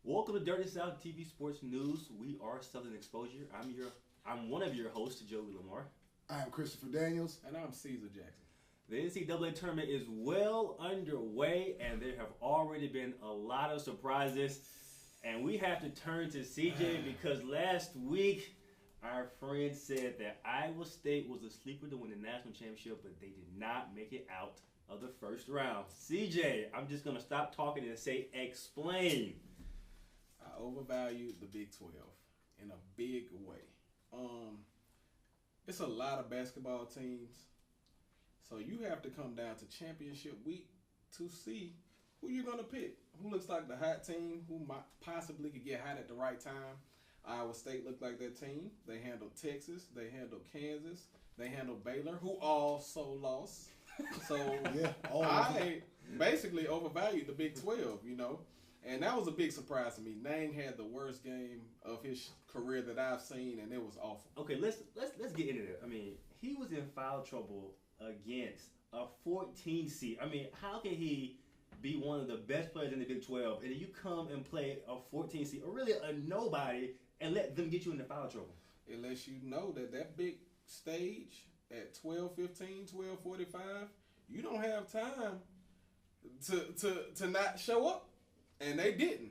Welcome to Dirty South TV Sports News. We are Southern Exposure. I'm one of your hosts, Joey Lamar. I am Christopher Daniels. And I'm Caesar Jackson. The NCAA tournament is well underway, and there have already been a lot of surprises. And we have to turn to CJ because last week our friend said that Iowa State was a sleeper to win the national championship, but they did not make it out of the first round. CJ, I'm just going to stop talking and say explain. I overvalued the Big 12 in a big way. It's a lot of basketball teams, so you have to come down to championship week to see who you're going to pick. Who looks like the hot team, who might possibly could get hot at the right time. Iowa State looked like that team. They handled Texas. They handled Kansas. They handled Baylor, who also lost. So Yeah, I basically overvalued the Big 12, And that was a big surprise to me. Nang had the worst game of his career that I've seen, and it was awful. Okay, let's get into it. I mean, he was in foul trouble against a 14 seed. I mean, how can he be one of the best players in the Big 12 and then you come and play a 14 seed, or really a nobody, and let them get you into foul trouble? It lets you know that big stage at 12:15, 12:45, you don't have time to not show up. And they didn't.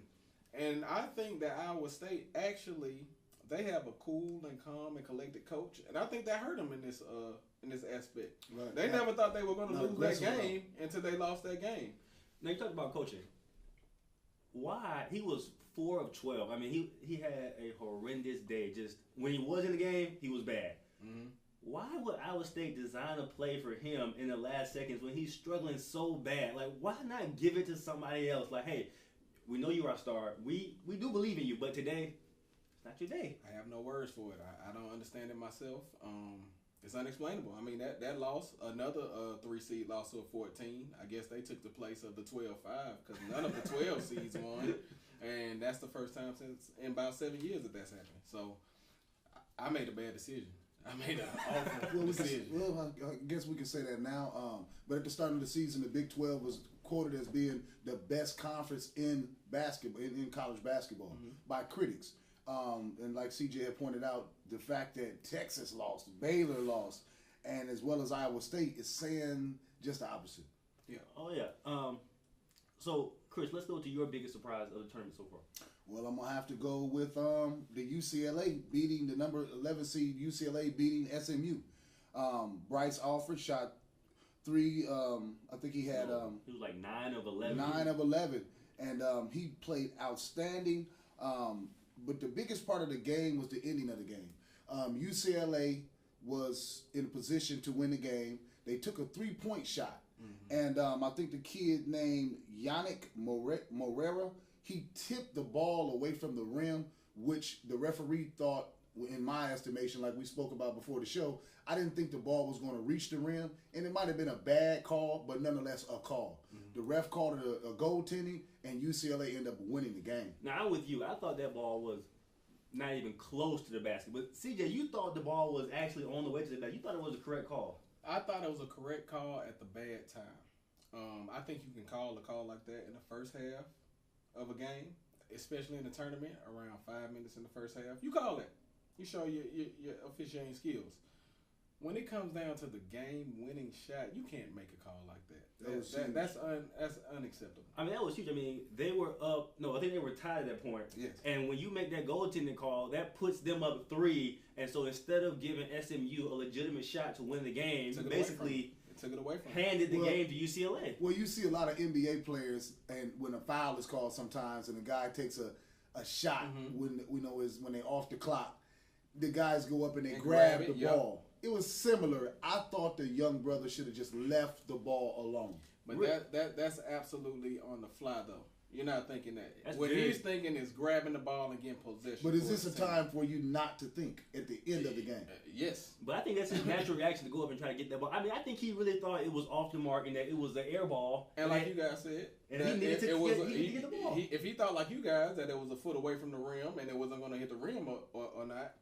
And I think that Iowa State actually, they have a cool and calm and collected coach, and I think that hurt them in this aspect. Right. They never thought they were going to lose that aggressive, game until they lost that game. Now, you talked about coaching. Why? He was 4 of 12. I mean, he had a horrendous day. Just when he was in the game, he was bad. Mm-hmm. Why would Iowa State design a play for him in the last seconds when he's struggling so bad? Like, why not give it to somebody else? Like, hey, we know you're our star. We do believe in you, but today, it's not your day. I have no words for it. I don't understand it myself. It's unexplainable. I mean, that loss, another 3-seed loss to a 14. I guess they took the place of the 12-5 because none of the 12 seeds won. And that's the first time since in about 7 years that's happened. So I made a bad decision. I made an awful decision. I guess we can say that now. But at the start of the season, the Big 12 was quoted as being the best conference in basketball, in college basketball, by critics. And like CJ had pointed out, the fact that Texas lost, Baylor lost, and as well as Iowa State is saying just the opposite. Yeah. Oh, yeah. So, Chris, let's go to your biggest surprise of the tournament so far. Well, I'm going to have to go with the UCLA beating the number 11 seed UCLA beating SMU. Bryce Alford shot 3, I think he had... he was like 9 of 11. 9 of 11. And he played outstanding. But the biggest part of the game was the ending of the game. UCLA was in a position to win the game. They took a 3-point shot. And I think the kid named Yannick Morera, he tipped the ball away from the rim, which the referee thought, in my estimation, like we spoke about before the show, I didn't think the ball was going to reach the rim, and it might have been a bad call, but nonetheless a call. The ref called it a goaltending, and UCLA ended up winning the game. Now, I'm with you. I thought that ball was not even close to the basket. But, CJ, you thought the ball was actually on the way to the basket. You thought it was a correct call. I thought it was a correct call at the bad time. I think you can call a call like that in the first half of a game, especially in the tournament, around 5 minutes in the first half. You call it. You show your officiating skills. When it comes down to the game-winning shot, you can't make a call like that. That's unacceptable. I mean, that was huge. I mean, they were up. No, I think they were tied at that point. Yes. And when you make that goaltending call, that puts them up 3. And so instead of giving SMU a legitimate shot to win the game, you basically took it away from handed the game to UCLA. Well, you see a lot of NBA players, and when a foul is called sometimes, and the guy takes a shot when they're off the clock, the guys go up and they grab the ball. It was similar. I thought the young brother should have just left the ball alone. But that's absolutely on the fly, though. You're not thinking that. That's what very... he's thinking is grabbing the ball and getting possession. But is this a time for you not to think at the end of the game? Yes. But I think that's his natural reaction to go up and try to get that ball. I mean, I think he really thought it was off the mark and that it was an air ball. And like you guys said, and he needed to get the ball. If he thought like you guys that it was a foot away from the rim and it wasn't going to hit the rim or not,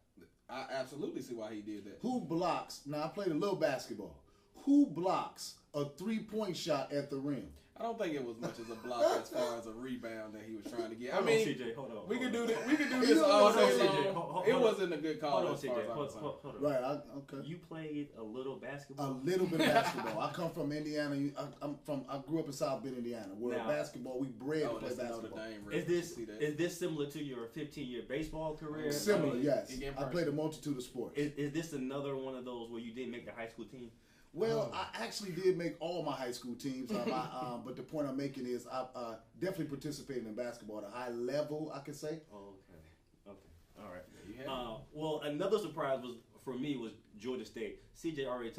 I absolutely see why he did that. Who blocks? Now, I played a little basketball. Who blocks a 3-point shot at the rim? I don't think it was much as a block as far as a rebound that he was trying to get. Hold I mean, on, CJ, hold on. we could do this. We could do Hold this on, all CJ. day long. It wasn't a good call. Hold on, as far CJ. as I'm concerned. Hold on. Right. Okay. You played a little basketball. A little bit of basketball. I come from Indiana. I grew up in South Bend, Indiana, where Now- basketball we bred to play That's Notre basketball. Dame. Is this similar to your 15-year baseball career? Similar, I mean, yes. again, I played a multitude of sports. Is this another one of those where you didn't make the high school team? Well, I actually did make all my high school teams, but the point I'm making is I definitely participated in basketball at a high level, I could say. Oh, okay, all right. Yeah, you had Well, another surprise for me was Georgia State. CJ already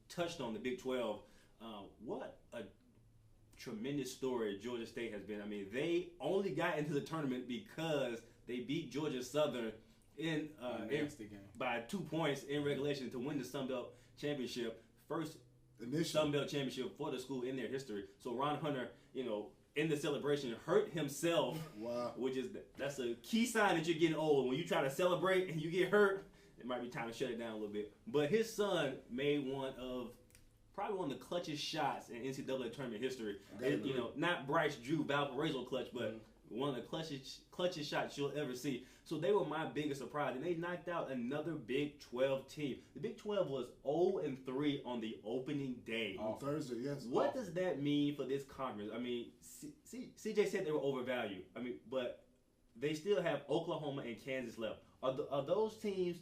touched on the Big 12. What a tremendous story Georgia State has been. I mean, they only got into the tournament because they beat Georgia Southern by 2 points in regulation to win the Sun Belt Championship. First Sun Belt Championship for the school in their history. So Ron Hunter, in the celebration, hurt himself. Wow. That's a key sign that you're getting old. When you try to celebrate and you get hurt, it might be time to shut it down a little bit. But his son made probably one of the clutchest shots in NCAA tournament history. Not Bryce Drew Valparaiso clutch, but one of the clutchest shots you'll ever see. So they were my biggest surprise, and they knocked out another Big 12 team. The Big 12 was 0-3 on the opening day. On Thursday, yes. What does that mean for this conference? I mean, CJ said they were overvalued. I mean, but they still have Oklahoma and Kansas left. Are those teams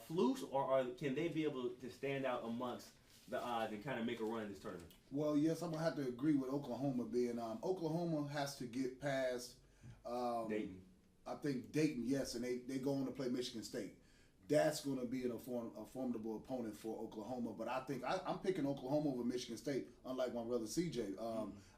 flukes, or can they be able to stand out amongst the odds and kind of make a run in this tournament? Well, yes, I'm going to have to agree with Oklahoma being Oklahoma has to get past Dayton. I think Dayton, yes, and they go on to play Michigan State. That's going to be a formidable opponent for Oklahoma. But I think I'm picking Oklahoma over Michigan State, unlike my brother CJ.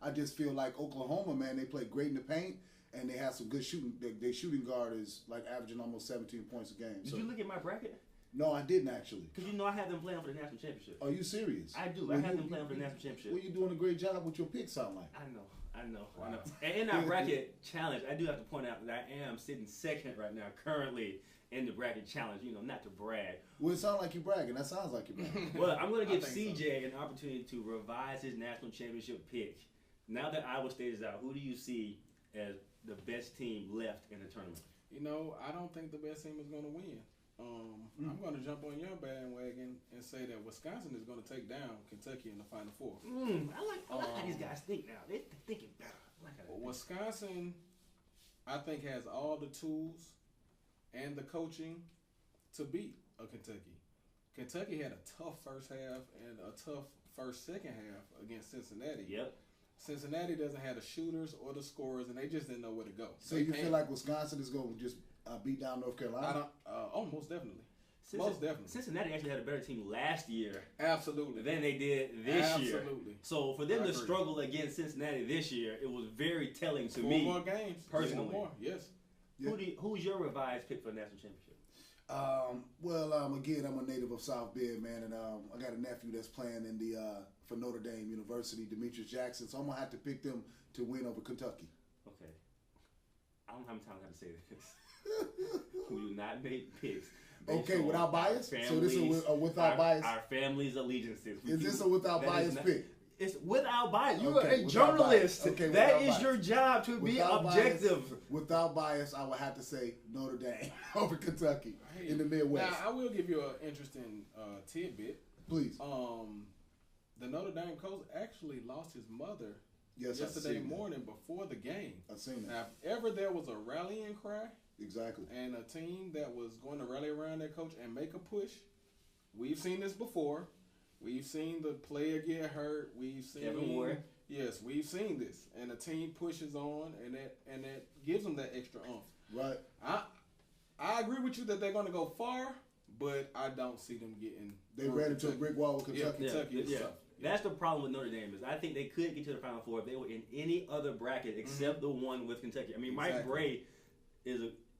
I just feel like Oklahoma, man, they play great in the paint, and they have some good shooting. Their shooting guard is like averaging almost 17 points a game. Did you look at my bracket? No, I didn't actually. Because I have them playing for the national championship. Are you serious? I do. I have them playing for the national championship. Well, you're doing a great job with your picks, sound like. I know. Wow. And in our bracket challenge, I do have to point out that I am sitting second right now, currently in the bracket challenge. Not to brag. Well, it sounds like you're bragging. That sounds like you're bragging. Well, I'm going to give I CJ an opportunity to revise his national championship pick. Now that Iowa State is out, who do you see as the best team left in the tournament? I don't think the best team is going to win. I'm going to jump on your bandwagon and say that Wisconsin is going to take down Kentucky in the Final Four. I like how these guys think now. They're thinking better. Wisconsin, I think, has all the tools and the coaching to beat a Kentucky. Kentucky had a tough first half and a tough second half against Cincinnati. Yep. Cincinnati doesn't have the shooters or the scorers, and they just didn't know where to go. So you feel like Wisconsin is going to just beat down North Carolina? Most definitely. Most definitely. Cincinnati actually had a better team last year. Absolutely. Than they did this year. Absolutely. So for them to struggle against Cincinnati this year, it was very telling to 4 me. more games. Personally. 4 more. Yes. Yeah. Who's your revised pick for the national championship? Again, I'm a native of South Bend, man, and I got a nephew that's playing in for Notre Dame University, Demetrius Jackson. So I'm gonna have to pick them to win over Kentucky. Okay. I don't have time to say this. We do not make picks. Okay, without bias. So this is without bias. Our family's allegiances. Is this a without bias pick? It's without bias. You Okay, are a without journalist. bias. Okay, that without is bias. your job to be objective. Without bias, I would have to say Notre Dame over Kentucky in the Midwest. Now, I will give you an interesting tidbit. Please. The Notre Dame coach actually lost his mother yesterday morning before the game. I've seen that. Now, if ever there was a rallying cry, exactly, and a team that was going to rally around their coach and make a push, we've seen this before. We've seen the player get hurt. We've seen everywhere. Yes, we've seen this, and the team pushes on, and that gives them that extra oomph. Right. I agree with you that they're going to go far, but I don't see them getting. They ran into a brick wall with Kentucky. Kentucky. Yeah. That's the problem with Notre Dame is I think they could get to the Final Four if they were in any other bracket except the one with Kentucky. I mean, Mike Bray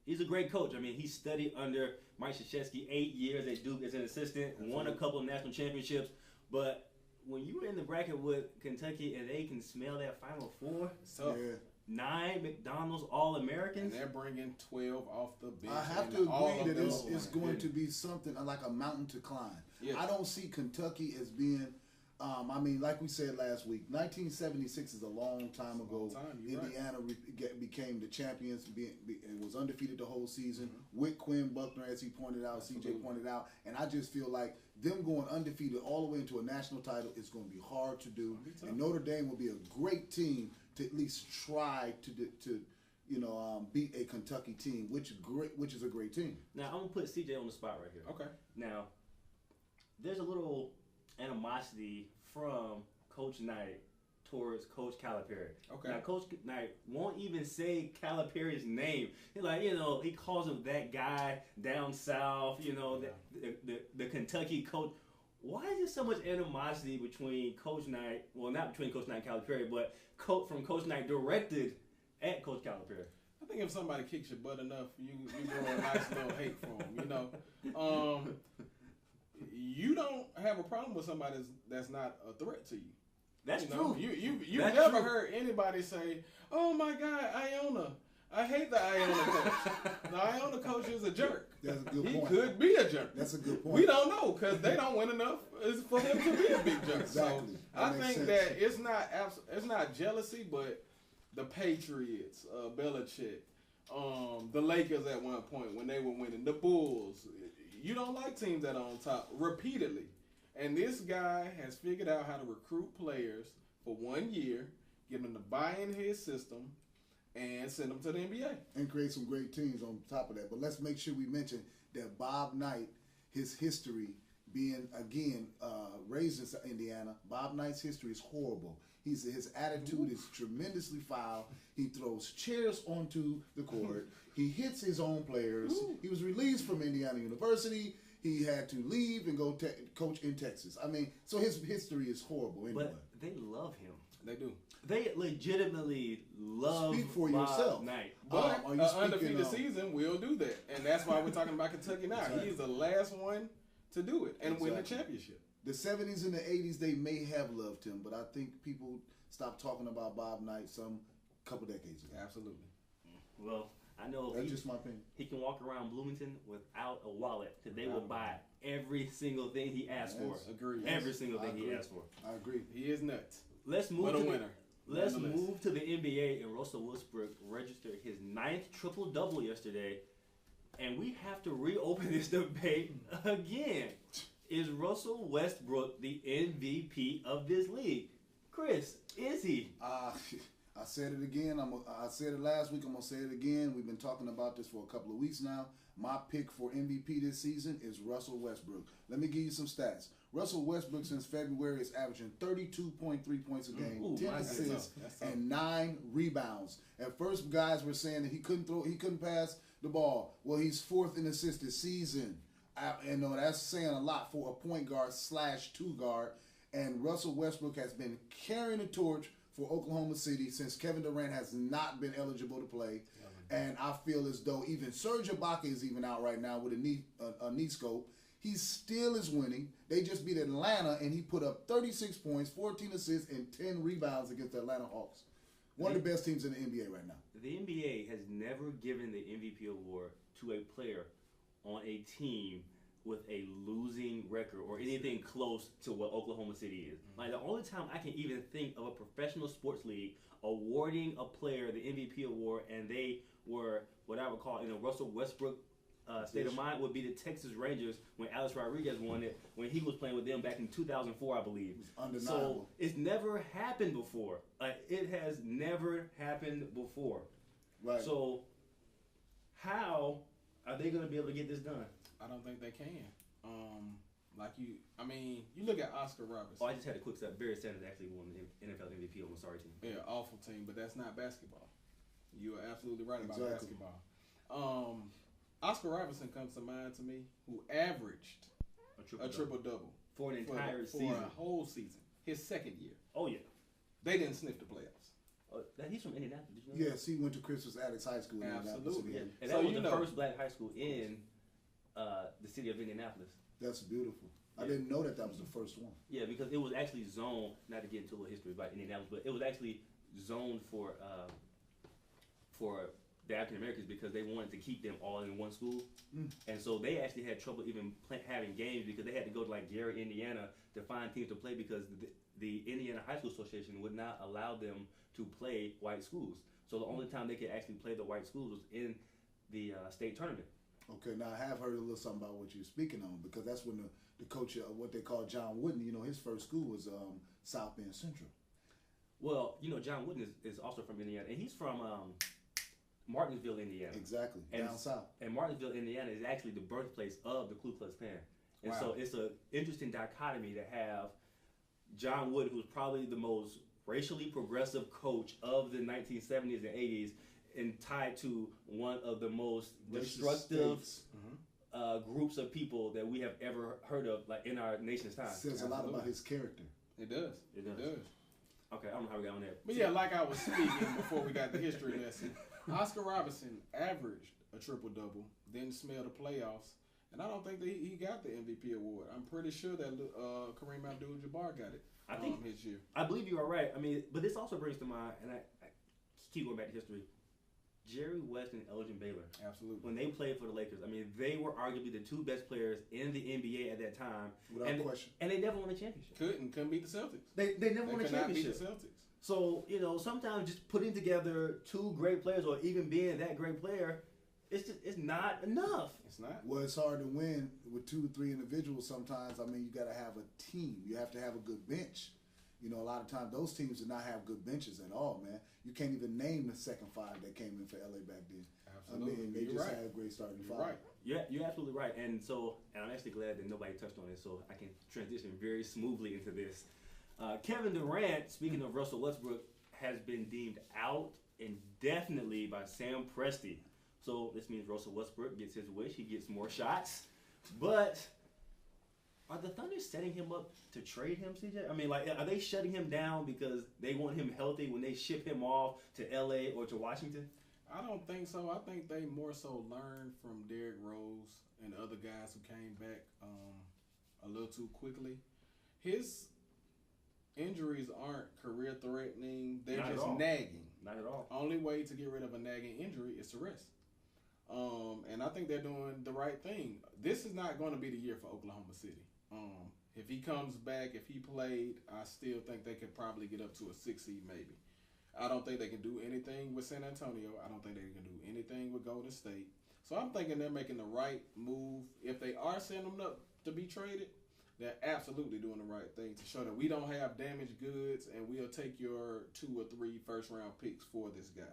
he's a great coach. I mean, he studied under Mike Krzyzewski 8 years at Duke as an assistant, won a couple of national championships. But when you were in the bracket with Kentucky and they can smell that Final Four, 9 McDonald's All-Americans. And they're bringing 12 off the bench. I have to agree that it's going to be something like a mountain to climb. Yes. I don't see Kentucky as being I mean, like we said last week, 1976 is a long time ago. Indiana became the champions, and was undefeated the whole season. With Quinn Buckner, as he pointed out, CJ pointed out. And I just feel like them going undefeated all the way into a national title is going to be hard to do. And Notre Dame will be a great team to at least try to beat a Kentucky team, which is a great team. Now, I'm going to put CJ on the spot right here. Okay. Now, there's a little animosity from Coach Knight towards Coach Calipari. Okay. Now, Coach Knight won't even say Calipari's name. He's like, he calls him that guy down south, the Kentucky coach. Why is there so much animosity between Coach Knight? Well, not between Coach Knight and Calipari, but from Coach Knight directed at Coach Calipari. I think if somebody kicks your butt enough, you grow a nice little hate for them, you don't have a problem with somebody that's not a threat to you. That's true. You've never heard anybody say, "Oh my God, Iona, I hate the Iona coach." The Iona coach is a jerk. That's a good point. He could be a jerk. That's a good point. We don't know because they don't win enough for him to be a big jerk. Exactly. So I think that it's not jealousy, but the Patriots, Belichick, the Lakers at one point when they were winning, the Bulls. You don't like teams that are on top repeatedly. And this guy has figured out how to recruit players for 1 year, get them to buy into his system, and send them to the NBA. And create some great teams on top of that. But let's make sure we mention that Bob Knight, his history being, again, raised in Indiana, Bob Knight's history is horrible. His attitude is tremendously foul. He throws chairs onto the court. He hits his own players. He was released from Indiana University. He had to leave and go coach in Texas. I mean, so his history is horrible anyway. But they love him. They do. They legitimately love Speak for Bob yourself. Knight. But an undefeated season will do that. And that's why we're talking about Kentucky now. Exactly. He's the last one to do it and win the championship. The 70s and the 80s, they may have loved him, but I think people stopped talking about Bob Knight some couple decades ago. Absolutely. Well, I know That's just my opinion. He can walk around Bloomington without a wallet because they will buy every single thing he asks for. Agreed. Every single thing he asks for. I agree. He is nuts. Let's move But a to winner. Let's move to the NBA, and Russell Westbrook registered his 9th triple-double yesterday, and we have to reopen this debate again. Is Russell Westbrook the MVP of this league? Chris, is he? I said it again. I said it last week. I'm going to say it again. We've been talking about this for a couple of weeks now. My pick for MVP this season is Russell Westbrook. Let me give you some stats. Russell Westbrook since February is averaging 32.3 points a game, 10 assists, and 9 rebounds. At first, guys were saying that he couldn't pass the ball. Well, he's 4th in assists this season. That's saying a lot for a point guard / 2 guard. And Russell Westbrook has been carrying the torch for Oklahoma City since Kevin Durant has not been eligible to play. And I feel as though even Serge Ibaka is even out right now with a knee scope. He still is winning. They just beat Atlanta, and he put up 36 points, 14 assists, and 10 rebounds against the Atlanta Hawks. One of the best teams in the NBA right now. The NBA has never given the MVP award to a player on a team with a losing record or anything close to what Oklahoma City is. Like, the only time I can even think of a professional sports league awarding a player the MVP award and they were what I would call in a Russell Westbrook state of mind would be the Texas Rangers when Alex Rodriguez won it when he was playing with them back in 2004, I believe. Undeniable. So it's never happened before. It has never happened before. Right. So how are they going to be able to get this done? I don't think they can. You look at Oscar Robertson. Oh, I just had a quick step. Barry Sanders actually won the NFL MVP on the sorry team. Yeah, awful team, but that's not basketball. You are absolutely right about basketball. Oscar Robertson comes to mind to me, who averaged a triple-double for an entire season. For a whole season. His second year. Oh, yeah. They didn't sniff the playoffs. He's from Indianapolis. Did you know Yes, he went to Christmas Attucks High School in Indianapolis. Absolutely. Yeah. And that was the first black high school in the city of Indianapolis. That's beautiful. I didn't know that was the first one. Yeah, because it was actually zoned, not to get into a little history about Indianapolis, but it was actually zoned for the African Americans because they wanted to keep them all in one school, and so they actually had trouble even having games because they had to go to like Gary, Indiana, to find teams to play because the Indiana High School Association would not allow them to play white schools. So the only time they could actually play the white schools was in the state tournament. Okay, now I have heard a little something about what you're speaking on because that's when the coach of what they call John Wooden, his first school was South Bend Central. Well, John Wooden is also from Indiana, and he's from Martinsville, Indiana. Exactly, down south. And Martinsville, Indiana is actually the birthplace of the Ku Klux Klan. And so it's an interesting dichotomy to have John Wooden, who's probably the most racially progressive coach of the 1970s and 80s, and tied to one of the most destructive groups of people that we have ever heard of, like in our nation's time. Says a lot about his character. It does. It does. Okay, I don't know how we got on that. But yeah, like I was speaking before we got the history lesson, Oscar Robertson averaged a triple-double, didn't smell the playoffs, and I don't think that he got the MVP award. I'm pretty sure that Kareem Abdul-Jabbar got it his year. I believe you are right. I mean, but this also brings to mind, and I keep going back to history, Jerry West and Elgin Baylor. Absolutely. When they played for the Lakers, I mean, they were arguably the two best players in the NBA at that time. Without question. And they never won a championship. Couldn't beat the Celtics. They never won a championship. Beat the Celtics. So, sometimes just putting together two great players or even being that great player, it's not enough. It's not. Well, it's hard to win with 2 or 3 individuals sometimes. I mean, you got to have a team. You have to have a good bench. A lot of times those teams did not have good benches at all, man. You can't even name the second 5 that came in for LA back then. Absolutely. I mean, they just had a great starting 5. Right. Yeah, you're absolutely right. And I'm actually glad that nobody touched on it, so I can transition very smoothly into this. Kevin Durant, speaking of Russell Westbrook, has been deemed out indefinitely by Sam Presti. So this means Russell Westbrook gets his wish. He gets more shots. But are the Thunder setting him up to trade him, CJ? I mean, are they shutting him down because they want him healthy when they ship him off to LA or to Washington? I don't think so. I think they more so learned from Derrick Rose and other guys who came back a little too quickly. His injuries aren't career-threatening. They're Not just at all. nagging. Not at all. Only way to get rid of a nagging injury is to rest. And I think they're doing the right thing. This is not going to be the year for Oklahoma City. If he comes back, if he played, I still think they could probably get up to a 6 seed maybe. I don't think they can do anything with San Antonio. I don't think they can do anything with Golden State. So I'm thinking they're making the right move. If they are sending them up to be traded, they're absolutely doing the right thing to show that we don't have damaged goods and we'll take your 2 or 3 first-round picks for this guy.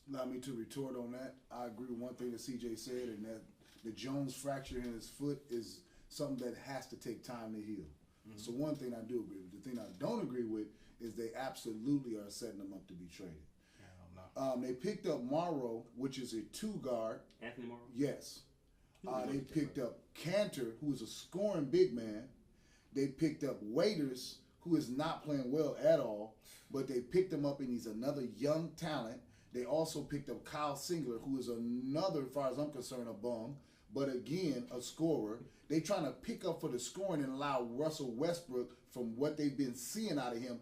Allow me to retort on that. I agree with one thing that CJ said, and that the Jones fracture in his foot is something that has to take time to heal. So one thing I do agree with. The thing I don't agree with is they absolutely are setting them up to be traded. They picked up Morrow, which is a 2 guard. Anthony Morrow? Yes. They picked up Cantor, who is a scoring big man. They picked up Waiters, who is not playing well at all, but they picked him up and he's another young talent. They also picked up Kyle Singler, who is another, as far as I'm concerned, a bum, but again, a scorer. They trying to pick up for the scoring and allow Russell Westbrook, from what they've been seeing out of him,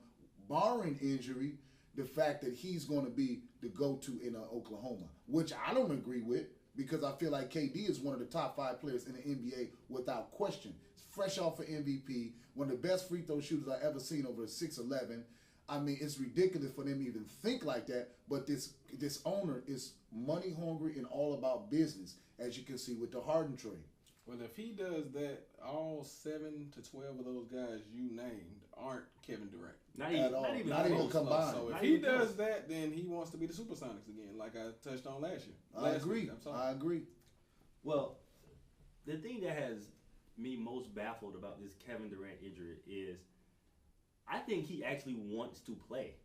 barring injury, the fact that he's going to be the go-to in Oklahoma, which I don't agree with because I feel like KD is one of the top 5 players in the NBA without question. He's fresh off of MVP, one of the best free throw shooters I've ever seen over a 6'11". I mean, it's ridiculous for them to even think like that, but this owner is money hungry and all about business, as you can see with the Harden trade. Well, if he does that, all 7 to 12 of those guys you named aren't Kevin Durant. Not even combined. So if he does that, then he wants to be the Supersonics again, like I touched on last year. I agree. I agree. Well, the thing that has me most baffled about this Kevin Durant injury is I think he actually wants to play.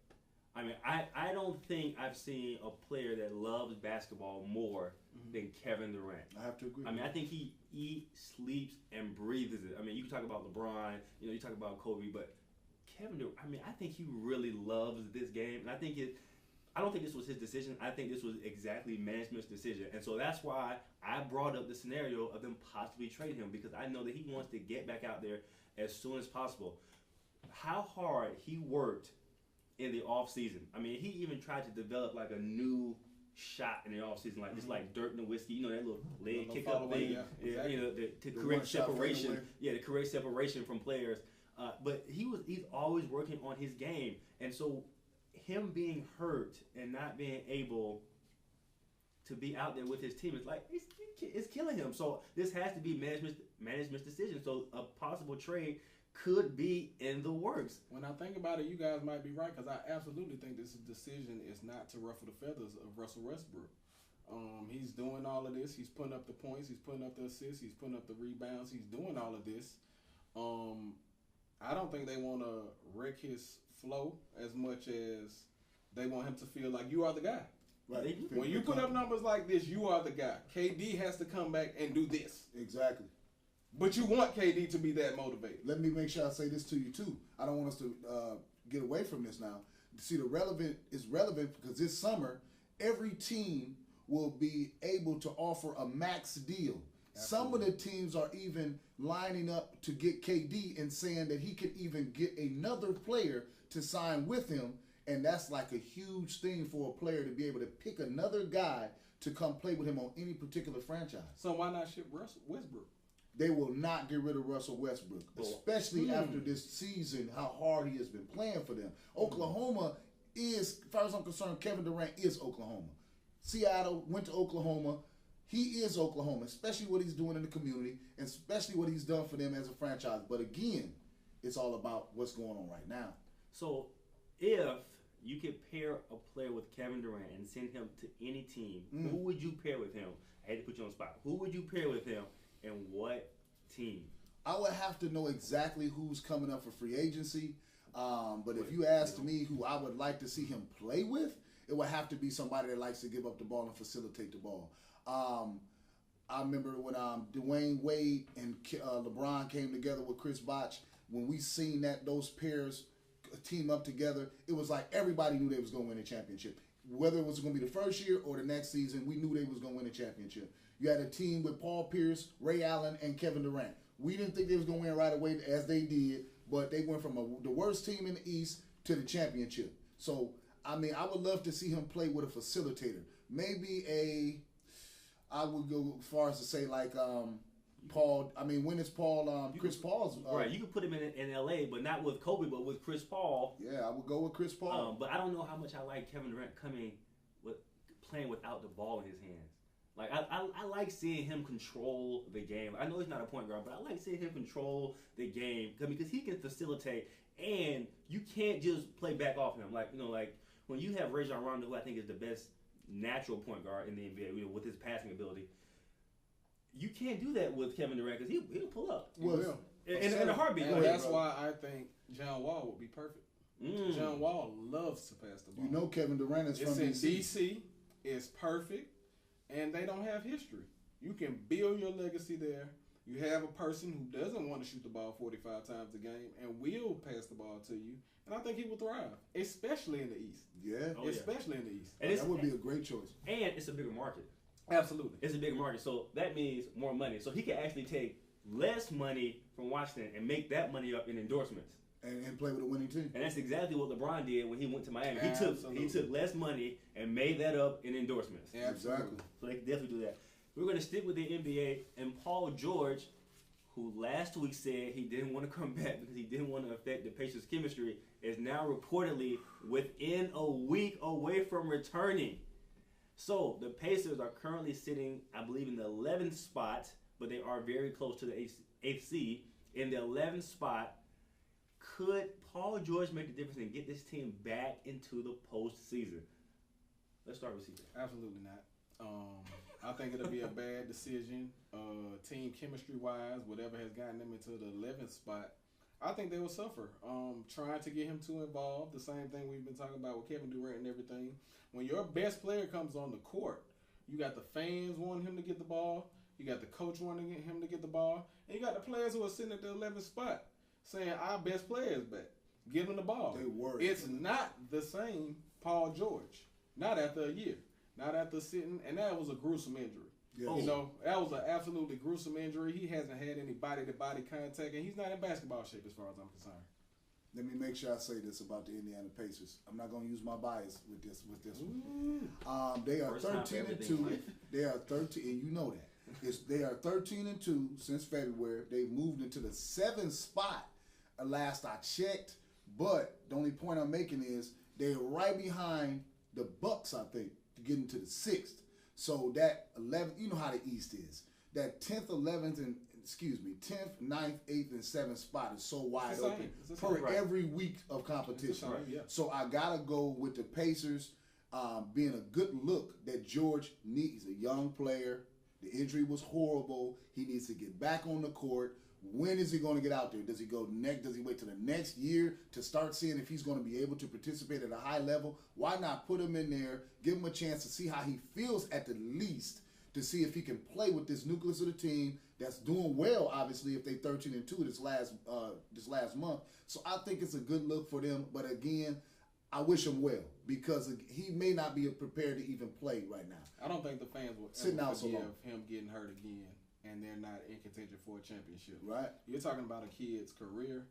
I mean, I don't think I've seen a player that loves basketball more than Kevin Durant. I have to agree. I mean, I think he eats, sleeps, and breathes it. I mean, you can talk about LeBron, you talk about Kobe, but Kevin Durant, I mean, I think he really loves this game. And I don't think this was his decision. I think this was exactly management's decision. And so that's why I brought up the scenario of them possibly trading him, because I know that he wants to get back out there as soon as possible. How hard he worked in the off season. I mean, he even tried to develop like a new shot in the offseason, like just like Dirt and Whiskey, you know, that little leg Little kick up thing, exactly. you know, to The create one-shot separation. fadeaway. Yeah, to create separation from players. But he's always working on his game, and so him being hurt and not being able to be out there with his team, it's like it's killing him. So this has to be management's decision. So a possible trade could be in the works. When I think about it, you guys might be right, because I absolutely think this decision is not to ruffle the feathers of Russell Westbrook. He's doing all of this. He's putting up the points. He's putting up the assists. He's putting up the rebounds. He's doing all of this. I don't think they want to wreck his flow as much as they want him to feel like you are the guy. Right. When you put up numbers like this, you are the guy. KD has to come back and do this. Exactly. But you want KD to be that motivated. Let me make sure I say this to you too. I don't want us to get away from this now. See, the relevant is relevant because this summer, every team will be able to offer a max deal. Absolutely. Some of the teams are even lining up to get KD and saying that he could even get another player to sign with him. And that's like a huge thing for a player to be able to pick another guy to come play with him on any particular franchise. So why not ship Westbrook? They will not get rid of Russell Westbrook, especially after this season, how hard he has been playing for them. Oklahoma is, as far as I'm concerned, Kevin Durant is Oklahoma. Seattle went to Oklahoma. He is Oklahoma, especially what he's doing in the community, and especially what he's done for them as a franchise. But again, it's all about what's going on right now. So if you could pair a player with Kevin Durant and send him to any team, who would you pair with him? I hate to put you on the spot. Who would you pair with him and what team? I would have to know exactly who's coming up for free agency. But if you asked me who I would like to see him play with, it would have to be somebody that likes to give up the ball and facilitate the ball. I remember when Dwayne Wade and LeBron came together with Chris Bosh, when we seen that those pairs team up together, it was like everybody knew they was going to win a championship. Whether it was going to be the first year or the next season, we knew they was going to win a championship. You had a team with Paul Pierce, Ray Allen, and Kevin Durant. We didn't think they was going to win right away as they did, but they went from the worst team in the East to the championship. So, I mean, I would love to see him play with a facilitator. Maybe I would go as far as to say like Paul. I mean, when is Paul? Chris Paul's right. You could put him in L.A., but not with Kobe, but with Chris Paul. Yeah, I would go with Chris Paul. But I don't know how much I like Kevin Durant playing without the ball in his hands. Like I like seeing him control the game. I know he's not a point guard, but I like seeing him control the game because he can facilitate, and you can't just play back off him. Like when you have Rajon Rondo, who I think is the best natural point guard in the NBA, with his passing ability. You can't do that with Kevin Durant because he'll pull up. In a heartbeat. And that's why I think John Wall would be perfect. John Wall loves to pass the ball. You know Kevin Durant is from DC. DC. It's perfect, and they don't have history. You can build your legacy there. You have a person who doesn't want to shoot the ball 45 times a game and will pass the ball to you, and I think he will thrive, especially in the East. Yeah. Especially in the East. And that would be a great choice. And it's a bigger market. Absolutely. It's a bigger market, so that means more money. So he can actually take less money from Washington and make that money up in endorsements. And play with a winning team. And that's exactly what LeBron did when he went to Miami. Absolutely. He took less money and made that up in endorsements. Yeah, exactly. So they can definitely do that. We're going to stick with the NBA, and Paul George, who last week said he didn't want to come back because he didn't want to affect the Pacers' chemistry, is now reportedly within a week away from returning. So the Pacers are currently sitting, I believe, in the 11th spot, but they are very close to the 8th seed. In the 11th spot, could Paul George make the difference and get this team back into the postseason? Let's start with CJ. Absolutely not. I think it'll be a bad decision, team chemistry-wise, whatever has gotten them into the 11th spot. I think they will suffer. Trying to get him too involved, the same thing we've been talking about with Kevin Durant and everything. When your best player comes on the court, you got the fans wanting him to get the ball, you got the coach wanting him to get the ball, and you got the players who are sitting at the 11th spot saying, our best player is back. Give him the ball. They worry. It's not the same Paul George. Not after a year. Not after sitting, and that was a gruesome injury. Yes. You know, that was an absolutely gruesome injury. He hasn't had any body-to-body contact, and he's not in basketball shape as far as I'm concerned. Let me make sure I say this about the Indiana Pacers. I'm not going to use my bias with this one. They are 13-2. They are 13, and you know that. They are 13-2 since February. They moved into the 7th spot last I checked. But the only point I'm making is they're right behind the Bucks, I think, to get into the 6th. So that 11th, you know how the East is. That 10th, 11th, and 10th, 9th, 8th, and 7th spot is so wide open for every week of competition. So I got to go with the Pacers being a good look that George needs. He's a young player. The injury was horrible. He needs to get back on the court. When is he going to get out there? Does he wait till the next year to start seeing if he's going to be able to participate at a high level? Why not put him in there, give him a chance to see how he feels at the least, to see if he can play with this nucleus of the team that's doing well, obviously, if they 13-2 this last month. So I think it's a good look for them. But again, I wish him well because he may not be prepared to even play right now. I don't think the fans will ever forgive him getting hurt again and they're not in contention for a championship. Right. You're talking about a kid's career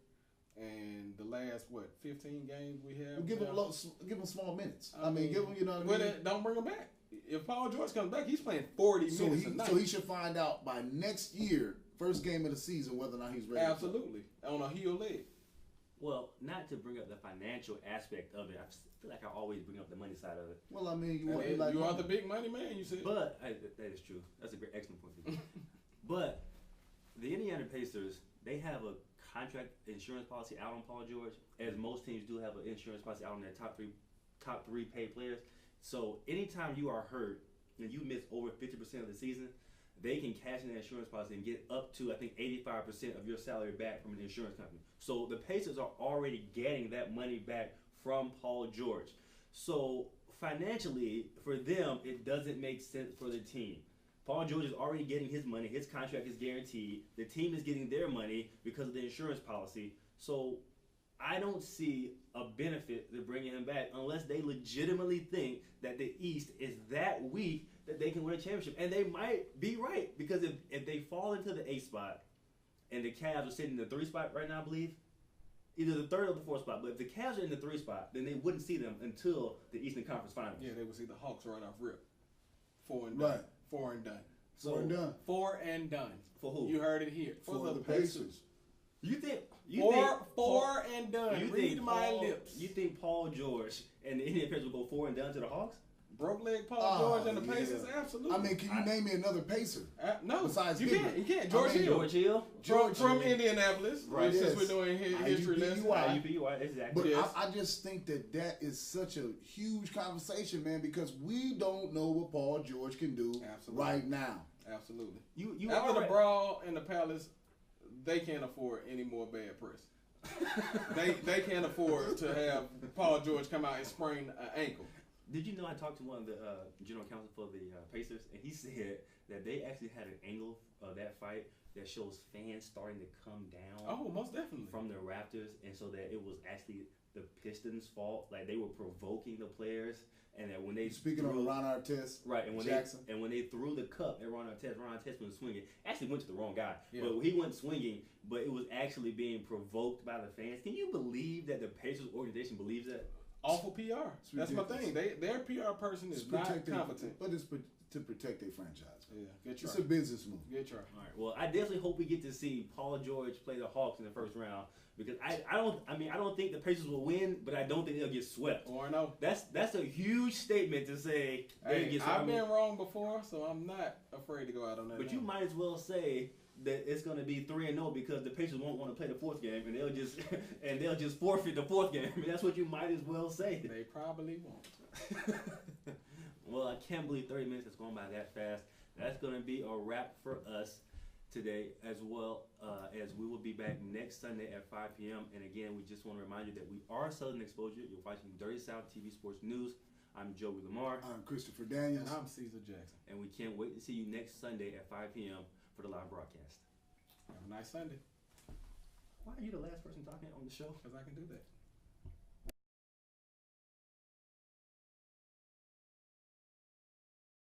and the last, 15 games we have? Well, give him small minutes. I mean, give him, you know what I mean? Don't bring him back. If Paul George comes back, he's playing 40 minutes a night. So he should find out by next year, first game of the season, whether or not he's ready. Absolutely. On a heel leg. Well, not to bring up the financial aspect of it. I feel like I always bring up the money side of it. Well, I mean, you are the big money man, you said. But that is true. That's a great, excellent point for you. But the Indiana Pacers, they have a contract insurance policy out on Paul George, as most teams do have an insurance policy out on their top three paid players. So anytime you are hurt and you miss over 50% of the season, they can cash in that insurance policy and get up to, I think, 85% of your salary back from an insurance company. So the Pacers are already getting that money back from Paul George. So financially, for them, it doesn't make sense for the team. Paul George is already getting his money. His contract is guaranteed. The team is getting their money because of the insurance policy. So I don't see a benefit to bringing him back unless they legitimately think that the East is that weak that they can win a championship. And they might be right, because if they fall into the 8th spot and the Cavs are sitting in the 3 spot right now, I believe, either the 3rd or the 4th spot, but if the Cavs are in the 3 spot, then they wouldn't see them until the Eastern Conference Finals. Yeah, they would see the Hawks right off rip. 4 and done. Right. 4 and done. So 4 and done. 4 and done. For who? You heard it here. For the Pacers. You think four and done. Read my lips. You think Paul George and the Indiana Pacers will go 4 and done to the Hawks? Broke leg Paul George and the Pacers, absolutely. I mean, can you name me another Pacer? No, besides you Denver? can't. You can't. George Hill. From Indianapolis, right? Since we're doing history lessons. IUPUI, exactly. But yes. I just think that is such a huge conversation, man, because we don't know what Paul George can do right now. Absolutely. You after the brawl in the Palace, they can't afford any more bad press. they can't afford to have Paul George come out and sprain an ankle. Did you know I talked to one of the general counsel for the Pacers, and he said that they actually had an angle of that fight that shows fans starting to come down. Oh, most definitely. From the Raptors, and so that it was actually the Pistons' fault. Like, they were provoking the players, and that when they on Ron Artest, right, and when Jackson, when they threw the cup at Ron Artest was swinging, actually went to the wrong guy. Yeah. But he went swinging, but it was actually being provoked by the fans. Can you believe that the Pacers organization believes that? Awful PR. That's my thing. Their PR person is not competent. But it's to protect their franchise. Yeah, good try. It's a business move. Good try. All right. Well, I definitely hope we get to see Paul George play the Hawks in the first round, because I don't think the Pacers will win, but I don't think they'll get swept. Or no. That's a huge statement to say. I've been wrong before, so I'm not afraid to go out on that. But you might as well say that it's going to be 3-0 because the Pacers won't want to play the 4th game, and they'll just forfeit the 4th game. I mean, that's what you might as well say. They probably won't. Well, I can't believe 30 minutes has gone by that fast. That's going to be a wrap for us today, as well as we will be back next Sunday at 5 p.m. And again, we just want to remind you that we are Southern Exposure. You're watching Dirty South TV Sports News. I'm Joey Lamar. I'm Christopher Daniels. And I'm Caesar Jackson. And we can't wait to see you next Sunday at 5 p.m. for the live broadcast. Have a nice Sunday. Why are you the last person talking on the show? Because I can do that.